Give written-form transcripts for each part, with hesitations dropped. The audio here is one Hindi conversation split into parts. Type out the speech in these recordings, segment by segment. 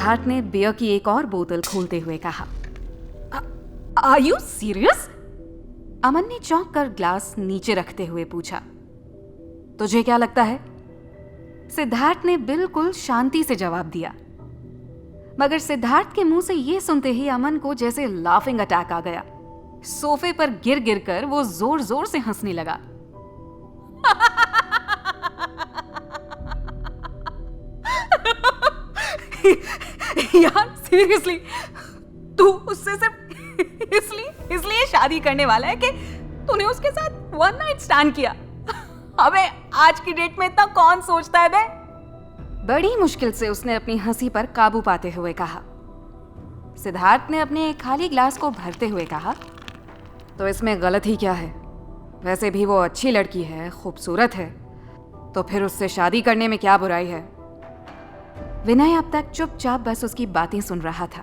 सिद्धार्थ ने बियर की एक और बोतल खोलते हुए कहा। Are you serious? अमन ने चौंक कर ग्लास नीचे रखते हुए पूछा। तुझे क्या लगता है? सिद्धार्थ ने बिल्कुल शांति से जवाब दिया। मगर सिद्धार्थ के मुंह से यह सुनते ही अमन को जैसे लाफिंग अटैक आ गया। सोफे पर गिर गिर कर वो जोर जोर से हंसने लगा। यार सीरियसली, तू उससे सिर्फ इसलिए शादी करने वाला है कि तूने उसके साथ वन नाइट स्टैंड किया? अबे आज की डेट में इतना कौन सोचता है बे? बड़ी मुश्किल से उसने अपनी हंसी पर काबू पाते हुए कहा। सिद्धार्थ ने अपने खाली ग्लास को भरते हुए कहा, तो इसमें गलत ही क्या है? वैसे भी वो अच्छी लड़की है, खूबसूरत है, तो फिर उससे शादी करने में क्या बुराई है? विनय अब तक चुपचाप बस उसकी बातें सुन रहा था।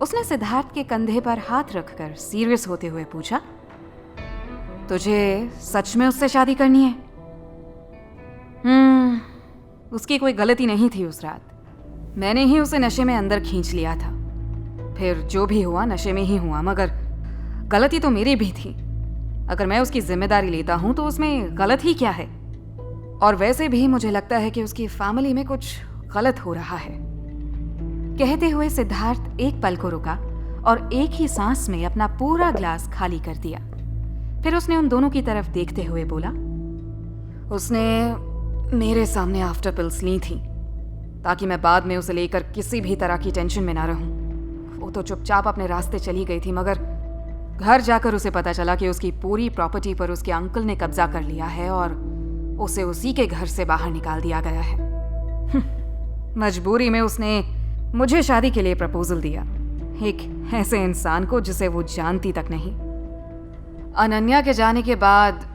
उसने सिद्धार्थ के कंधे पर हाथ रखकर सीरियस होते हुए पूछा, तुझे सच में उससे शादी करनी है? उसकी कोई गलती नहीं थी उस रात। मैंने ही उसे नशे में अंदर खींच लिया था। फिर जो भी हुआ नशे में ही हुआ, मगर गलती तो मेरी भी थी। अगर मैं उसकी जिम्मेदारी लेता हूं तो उसमें गलत ही क्या है? और वैसे भी मुझे लगता है कि उसकी फैमिली में कुछ गलत हो रहा है। कहते हुए सिद्धार्थ एक पल को रुका और एक ही सांस में अपना पूरा ग्लास खाली कर दिया। फिर उसने उन दोनों की तरफ देखते हुए बोला, उसने मेरे सामने आफ्टर पिल्स ली थी ताकि मैं बाद में उसे लेकर किसी भी तरह की टेंशन में ना रहूं। वो तो चुपचाप अपने रास्ते चली गई थी, मगर घर जाकर उसे पता चला कि उसकी पूरी प्रॉपर्टी पर उसके अंकल ने कब्जा कर लिया है और उसे उसी के घर से बाहर निकाल दिया गया है। मजबूरी में उसने मुझे शादी के लिए प्रपोजल दिया, एक ऐसे इंसान को जिसे वो जानती तक नहीं। अनन्या के जाने के बाद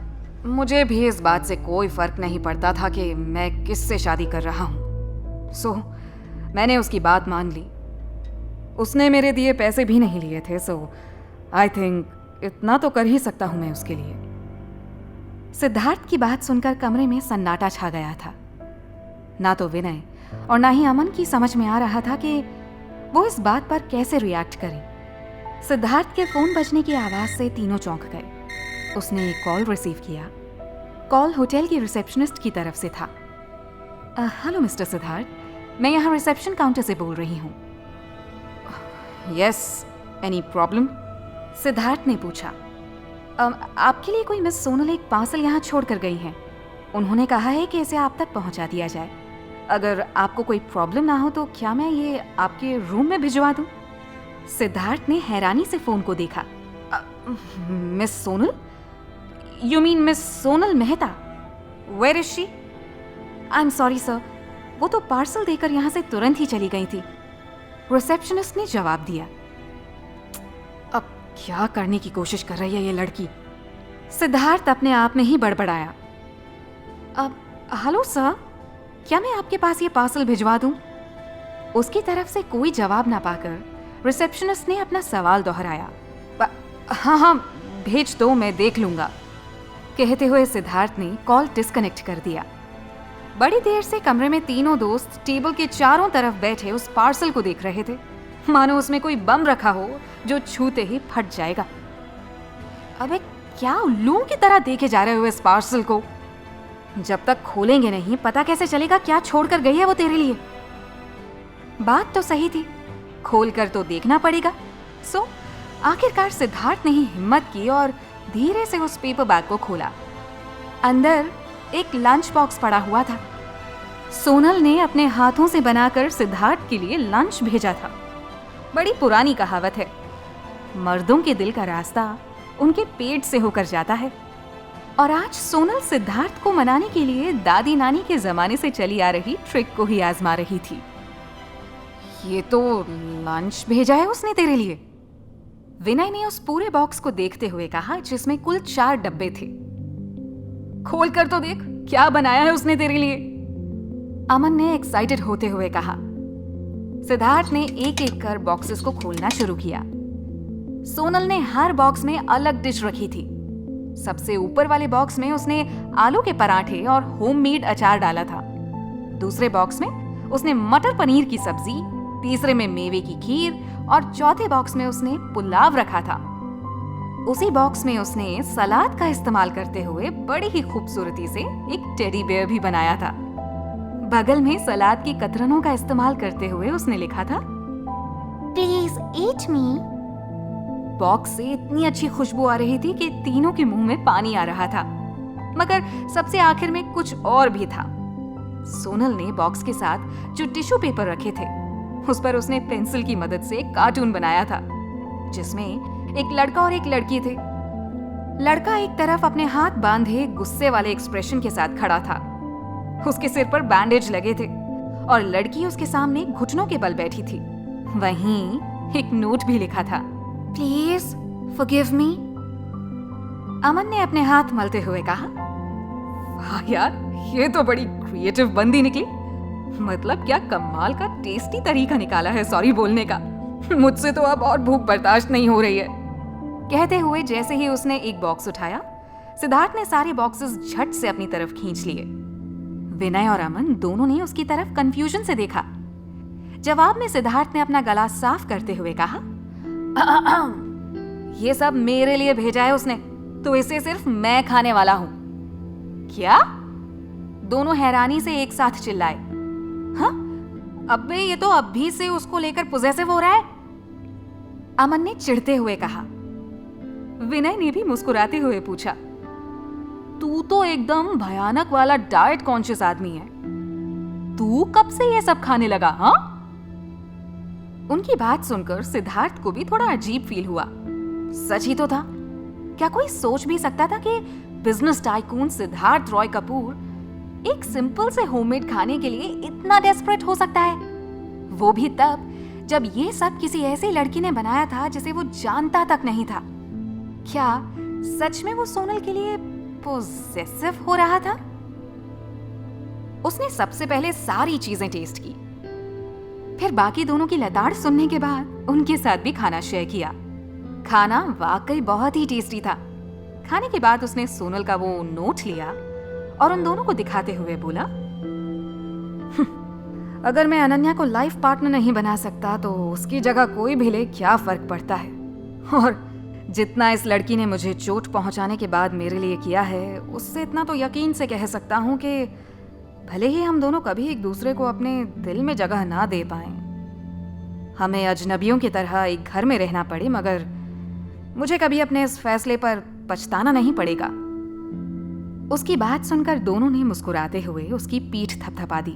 मुझे भी इस बात से कोई फर्क नहीं पड़ता था कि मैं किससे शादी कर रहा हूं। सो मैंने उसकी बात मान ली। उसने मेरे दिए पैसे भी नहीं लिए थे, सो आई थिंक इतना तो कर ही सकता हूं मैं उसके लिए। सिद्धार्थ की बात सुनकर कमरे में सन्नाटा छा गया था। ना तो विनय और ना ही अमन की समझ में आ रहा था कि वो इस बात पर कैसे रिएक्ट करे। सिद्धार्थ के फोन बजने की आवाज से तीनों चौंक गए। उसने एक कॉल रिसीव किया। कॉल होटल की रिसेप्शनिस्ट की तरफ से था। हेलो मिस्टर सिद्धार्थ, मैं यहाँ रिसेप्शन काउंटर से बोल रही हूँ। Yes, any problem? सिद्धार्थ ने पूछा। आपके लिए कोई मिस सोनल एक पार्सल यहाँ छोड़ कर गई हैं। उन्होंने कहा है कि इसे आप तक पहुँचा दिया जाए। अगर आपको कोई प्रॉब्लम ना हो तो क्या मैं ये आपके रूम में भिजवा दूँ? सिद्धार्थ ने हैरानी से फोन को देखा। Miss Sonal? You mean miss Sonal Mehta? Where is she? I am sorry sir, वो तो पार्सल देकर यहाँ से तुरंत ही चली गई थी, रिसेप्शनिस्ट ने जवाब दिया। अब क्या करने की कोशिश कर रही है ये लड़की? सिद्धार्थ अपने आप में ही बड़बड़ाया। अब हेलो सर, क्या मैं आपके पास ये पार्सल भिजवा दूं? उसकी तरफ से कोई जवाब ना पाकर रिसेप्शनिस्ट ने अपना सवाल दोहराया। हाँ, भेज दो, मैं देख लूंगा। कहते हुए सिद्धार्थ ने कॉल डिस्कनेक्ट कर दिया। बड़ी देर से कमरे में तीनों दोस्त टेबल के चारों तरफ बैठे उस पार्सल को देख रहे थे, मानो उसमें कोई बम रखा हो जो छूते ही फट जाएगा। अबे क्या उल्लुओं की तरह देखे जा रहे हो इस पार्सल को? जब तक खोलेंगे नहीं पता कैसे चलेगा क्या छोड़कर गई है वो तेरे लिए? बात तो सही थी, खोलकर तो देखना पड़ेगा। सो आखिरकार सिद्धार्थ ने ही हिम्मत की और धीरे से उस पेपर बैग को खोला। अंदर एक लंच बॉक्स पड़ा हुआ था। सोनल ने अपने हाथों से बनाकर सिद्धार्थ के लिए लंच भेजा था। बड़ी पुरानी कहावत है, मर्दों के दिल का रास्ता उनके पेट से होकर जाता है। और आज सोनल सिद्धार्थ को मनाने के लिए दादी नानी के जमाने से चली आ रही ट्रिक को ही आजमा रही थी। ये तो लंच भेजा है उसने तेरे लिए, विनय ने उस पूरे बॉक्स को देखते हुए कहा, जिसमें कुल 4 डब्बे थे। खोल कर तो देख क्या बनाया है उसने तेरे लिए, अमन ने एक्साइटेड होते हुए कहा। सिद्धार्थ ने एक एक कर बॉक्सेस को खोलना शुरू किया। सोनल ने हर बॉक्स में अलग डिश रखी थी। सबसे ऊपर वाले बॉक्स में उसने आलू के पराठे और होममेड अचार डाला था। दूसरे बॉक्स में उसने मटर पनीर की सब्जी, तीसरे में मेवे की खीर और चौथे बॉक्स में उसने पुलाव रखा था। उसी बॉक्स में उसने सलाद का इस्तेमाल करते हुए बड़ी ही खूबसूरती से एक टेडी बेयर भी बनाया था। बगल में सलाद की कतरनों का इस्तेमाल करते हुए उसने लिखा था, प्लीज ईट मी। बॉक्स से इतनी अच्छी खुशबू आ रही थी कि तीनों के मुंह में पानी आ रहा था, मगर सबसे आखिर में कुछ और भी था। सोनल ने बॉक्स के साथ जो टिश्यू पेपर रखे थे, उस पर उसने पेंसिल की मदद से एक कार्टून बनाया था, जिसमें एक लड़का और एक लड़की थे। लड़का एक तरफ अपने हाथ बांधे गुस्से वाले एक्सप्रेशन के साथ खड़ा था। उसके सिर पर बैंडेज लगे थे और लड़की उसके सामने घुटनों के बल बैठी थी। वहीं एक नोट भी लिखा था, प्लीज फॉरगिव मी। अमन ने अपने हाथ मलते हुए कहा, वाह यार, ये तो बड़ी क्रिएटिव बंदी निकली। मतलब क्या कमाल का टेस्टी तरीका निकाला है सॉरी बोलने का। मुझसे तो अब और भूख बर्दाश्त नहीं हो रही है। कहते हुए जैसे ही उसने एक बॉक्स उठाया, सिद्धार्थ ने सारे बॉक्सेस झट से अपनी तरफ खींच लिए। विनय और अमन दोनों ने उसकी तरफ कंफ्यूजन से देखा। जवाब में सिद्धार्थ ने अपना गला साफ करते हुए कहा, ये सब मेरे लिए भेजा है उसने, तो इसे सिर्फ मैं खाने वाला हूं। क्या? दोनों हैरानी से एक साथ चिल्लाए। हाँ, अबे ये तो अभी से उसको लेकर पोजेसिव हो रहा है, अमन ने चिढ़ते हुए कहा। विनय ने भी मुस्कुराते हुए पूछा, तू तो एकदम भयानक वाला डाइट कॉन्शियस आदमी है, तू कब से ये सब खाने लगा? हाँ? उनकी बात सुनकर सिद्धार्थ को भी थोड़ा अजीब फील हुआ। सच ही तो था, क्या कोई सोच भी सकता था कि बिजनेस टाइकून सिद्धार्थ रॉय कपूर एक सिंपल से होममेड खाने के लिए इतना डेस्परेट हो सकता है? वो भी तब जब ये सब किसी ऐसी लड़की ने बनाया था जिसे वो जानता तक नहीं था। क्या सच में वो सोनल के लिए पोजेसिव हो रहा था? उसने सबसे पहले सारी चीजें टेस्ट की, फिर बाकी दोनों की लताड़ सुनने के बाद उनके साथ भी खाना शेयर किया। खाना वाकई बहुत ही टेस्टी था। खाने के बाद उसने सोनल का वो नोट लिया और उन दोनों को दिखाते हुए बोला, अगर मैं अनन्या को लाइफ पार्टनर नहीं बना सकता तो उसकी जगह कोई भी ले, क्या फर्क पड़ता है? और जितना इस लड़की ने मुझे चोट पहुंचाने के बाद मेरे लिए किया है, उससे इतना तो यकीन से कह सकता हूं कि भले ही हम दोनों कभी एक दूसरे को अपने दिल में जगह ना दे पाए, हमें अजनबियों की तरह एक घर में रहना पड़े, मगर मुझे कभी अपने इस फैसले पर पछताना नहीं पड़ेगा। उसकी बात सुनकर दोनों ने मुस्कुराते हुए उसकी पीठ थपथपा दी।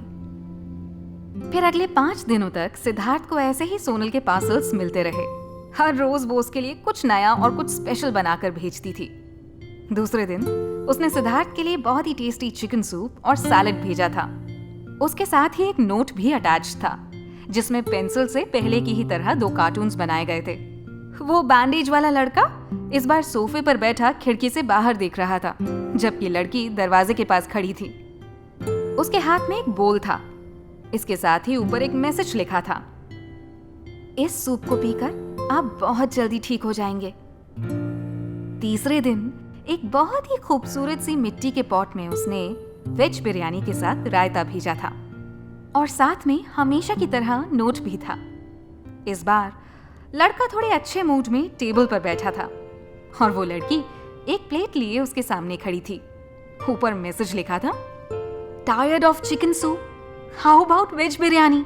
फिर अगले 5 दिनों तक सिद्धार्थ को ऐसे ही सोनल के पार्सल्स मिलते रहे। हर रोज वो उसके लिए कुछ नया और कुछ स्पेशल बनाकर भेजती थी। दूसरे दिन उसने सिद्धार्थ के लिए बहुत ही टेस्टी चिकन सूप और सैलेड भेजा था। उसके साथ ही एक नोट भी अटैच था, जिसमें पेंसिल से पहले की ही तरह 2 कार्टून्स बनाए गए थे। वो बैंडेज वाला लड़का इस बार सोफे पर बैठा खिड़की से बाहर देख रहा था, जबकि लड़की दरवाजे के पास खड़ी थी। उसके हाथ में एक बोल था। इसके साथ ही ऊपर एक मैसेज लिखा था, इस सूप को पीकर आप बहुत जल्दी ठीक हो जाएंगे। तीसरे दिन एक बहुत ही खूबसूरत सी मिट्टी के पॉट में उसने वेज बिरयानी के साथ रायता भेजा था और साथ में हमेशा की तरह नोट भी था। इस बार लड़का थोड़े अच्छे मूड में टेबल पर बैठा था और वो लड़की एक प्लेट लिए उसके सामने खड़ी थी। ऊपर मैसेज लिखा था, tired of chicken soup, how about veg biryani.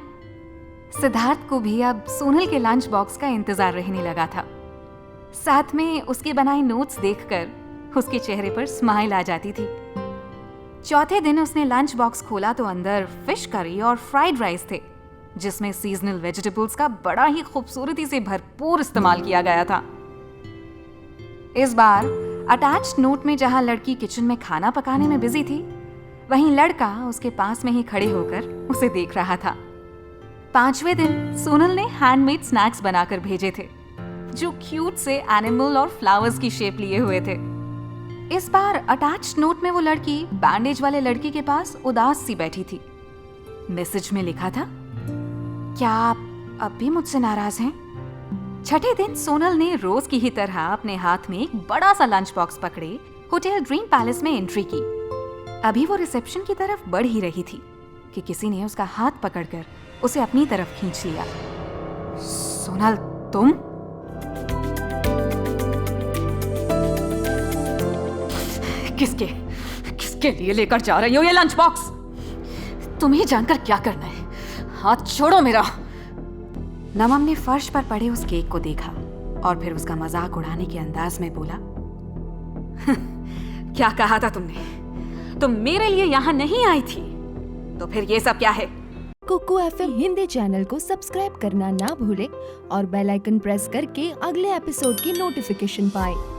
Siddharth को भी अब सोनल के लंच बॉक्स का इंतजार रहने लगा था। साथ में उसके बनाए नोट्स देखकर उसके चेहरे पर स्माइल आ जाती थी। चौथे दिन उसने लंच बॉक्स खोला तो अंदर फिश करी और फ्राइड राइस थे, जिसमें सीजनल वेजिटेबल्स का बड़ा ही खूबसूरती से भरपूर इस्तेमाल किया गया था। इस बार अटैच्ड नोट में जहां लड़की किचन में खाना पकाने में बिजी थी, वहीं लड़का उसके पास में ही खड़े होकर उसे देख रहा था। 5वें दिन सोनल ने हैंडमेड स्नैक्स बनाकर भेजे थे, जो क्यूट से एनिमल और फ्लावर्स की शेप लिए हुए थे। इस बार अटैच्ड नोट में वो लड़की बैंडेज वाले लड़की के पास उदास सी बैठी थी। मैसेज में लिखा था, क्या आप अब भी मुझसे नाराज हैं? छठे दिन सोनल ने रोज की ही तरह अपने हाथ में एक बड़ा सा लंच बॉक्स पकड़े होटल ड्रीम पैलेस में एंट्री की। अभी वो रिसेप्शन की तरफ बढ़ ही रही थी कि किसी ने उसका हाथ पकड़कर उसे अपनी तरफ खींच लिया। सोनल, तुम? किसके किसके लिए लेकर जा रही हो ये लंच बॉक्स? तुम्हें जानकर क्या करना है? हाथ छोड़ो मेरा। नमम ने फर्श पर पड़े उस केक को देखा और फिर उसका मजाक उड़ाने के अंदाज में बोला, क्या कहा था तुमने? तुम मेरे लिए यहाँ नहीं आई थी, तो फिर ये सब क्या है? कुकू FM हिंदी चैनल को सब्सक्राइब करना ना भूले और बेल आइकन प्रेस करके अगले एपिसोड की नोटिफिकेशन पाएं।